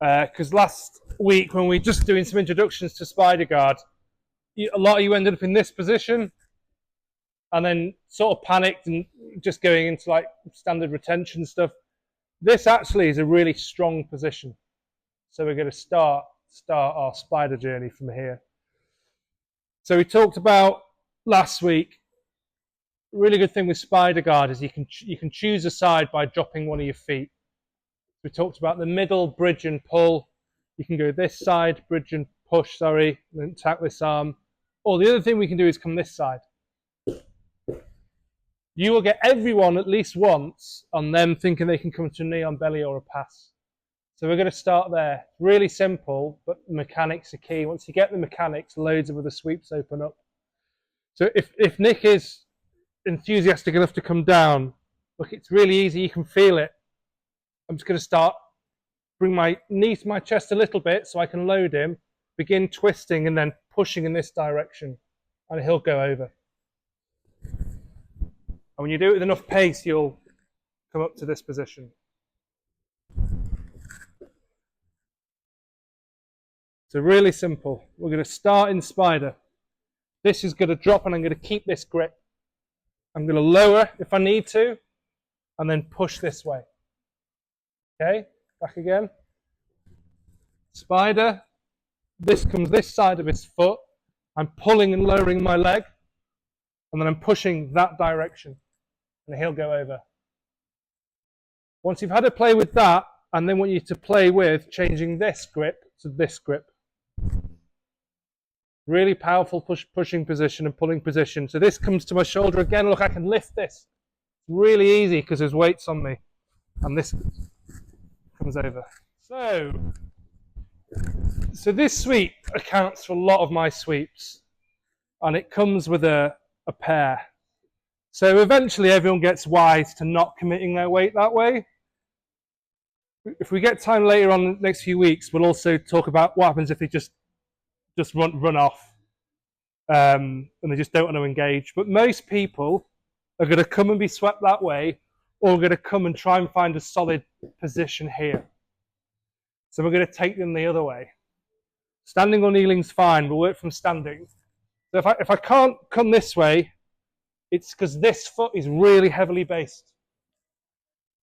because last week when we were just doing some introductions to Spider Guard, a lot of you ended up in this position and then sort of panicked and just going into like standard retention stuff. This actually is a really strong position. So we're going to start our spider journey from here. So we talked about last week, a really good thing with Spider Guard is you can choose a side by dropping one of your feet. We talked about the middle, bridge and pull. You can go this side, bridge and push, and then tack this arm. Or the other thing we can do is come this side. You will get everyone at least once on them thinking they can come to a knee on belly or a pass. So we're going to start there. Really simple, but the mechanics are key. Once you get the mechanics, loads of other sweeps open up. So if Nick is enthusiastic enough to come down, look, it's really easy. You can feel it. I'm just going to bring my knee to my chest a little bit so I can load him, begin twisting and then pushing in this direction, and he'll go over. And when you do it with enough pace, you'll come up to this position. So really simple. We're going to start in spider. This is going to drop and I'm going to keep this grip. I'm going to lower if I need to and then push this way. Okay, back again. Spider. This comes this side of his foot. I'm pulling and lowering my leg and then I'm pushing that direction and he'll go over. Once you've had a play with that, and then want you to play with changing this grip to this grip. Really powerful pushing position and pulling position. So this comes to my shoulder again. Look, I can lift this. It's really easy because there's weights on me. And this comes over. So this sweep accounts for a lot of my sweeps. And it comes with a pair. So eventually everyone gets wise to not committing their weight that way. If we get time later on in the next few weeks, we'll also talk about what happens if they just run off and they just don't want to engage. But most people are going to come and be swept that way, or we're going to come and try and find a solid position here. So we're going to take them the other way. Standing or kneeling's fine. We'll work from standing. So if I can't come this way, it's because this foot is really heavily based.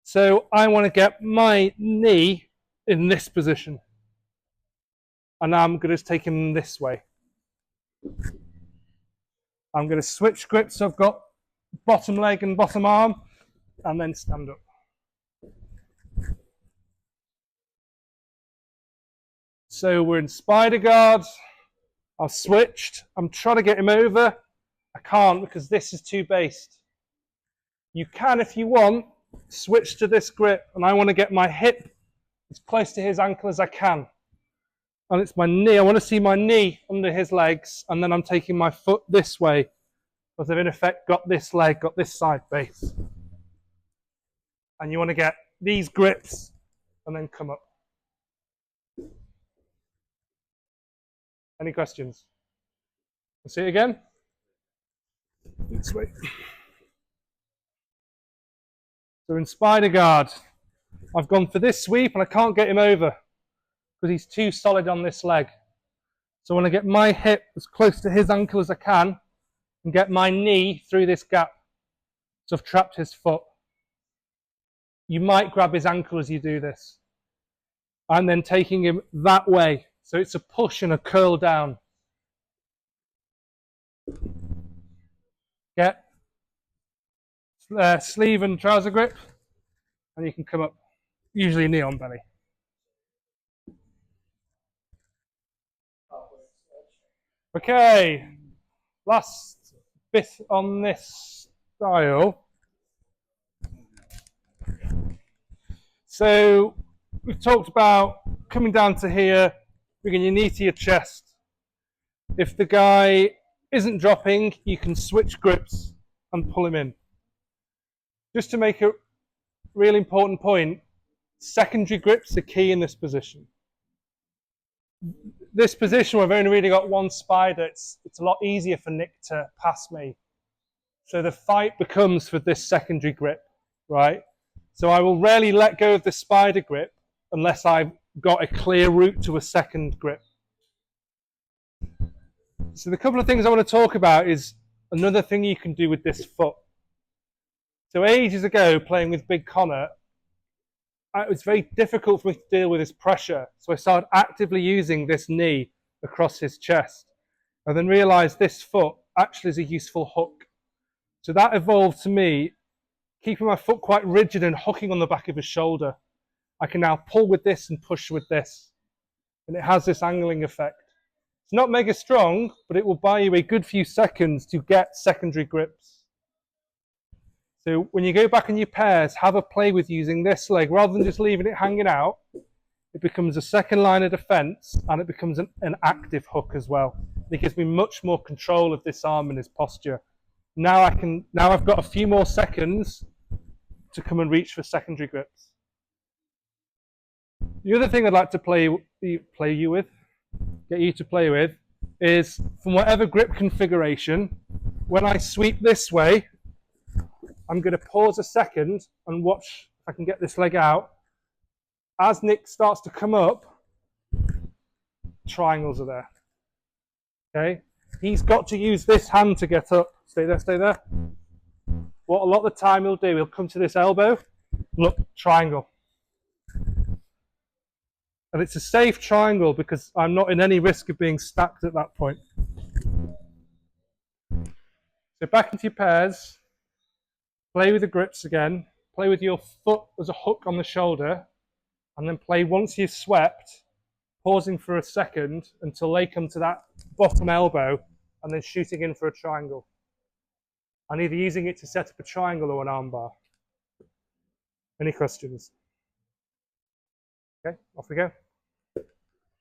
So I want to get my knee in this position. And I'm going to take him this way. I'm going to switch grips. So I've got bottom leg and bottom arm, and then stand up. So we're in Spider Guard. I've switched. I'm trying to get him over. I can't because this is too based. You can, if you want, switch to this grip, and I want to get my hip as close to his ankle as I can. And it's my knee. I want to see my knee under his legs, and then I'm taking my foot this way because I've in effect got this leg, got this side base. And you want to get these grips and then come up. Any questions? Let's see it again. This way. So in Spider Guard, I've gone for this sweep and I can't get him over because he's too solid on this leg. So I want to get my hip as close to his ankle as I can and get my knee through this gap. So I've trapped his foot. You might grab his ankle as you do this. And then taking him that way. So it's a push and a curl down. Get sleeve and trouser grip, and you can come up, usually knee on belly. Okay, last bit on this style. So we've talked about coming down to here, bringing your knee to your chest. If the guy isn't dropping, you can switch grips and pull him in. Just to make a really important point, secondary grips are key in this position. This position where I've only really got one spider, it's a lot easier for Nick to pass me. So the fight becomes for this secondary grip, right? So I will rarely let go of the spider grip unless I've got a clear route to a second grip. So the couple of things I want to talk about is another thing you can do with this foot. So ages ago, playing with Big Connor, it was very difficult for me to deal with his pressure. So I started actively using this knee across his chest. I then realized this foot actually is a useful hook. So that evolved to me keeping my foot quite rigid and hooking on the back of his shoulder. I can now pull with this and push with this. And it has this angling effect. It's not mega strong, but it will buy you a good few seconds to get secondary grips. So when you go back in your pairs, have a play with using this leg. Rather than just leaving it hanging out, it becomes a second line of defense and it becomes an active hook as well. It gives me much more control of this arm and his posture. Now I've got a few more seconds to come and reach for secondary grips. The other thing I'd like to get you to play with, is from whatever grip configuration, when I sweep this way, I'm going to pause a second and watch if I can get this leg out. As Nick starts to come up, triangles are there. Okay, he's got to use this hand to get up. Stay there, stay there. What a lot of the time he'll do, he'll come to this elbow, look, triangle. And it's a safe triangle because I'm not in any risk of being stacked at that point. So back into your pairs, play with the grips again, play with your foot as a hook on the shoulder, and then play once you've swept, pausing for a second until they come to that bottom elbow, and then shooting in for a triangle. And either using it to set up a triangle or an armbar. Any questions? Okay, off we go.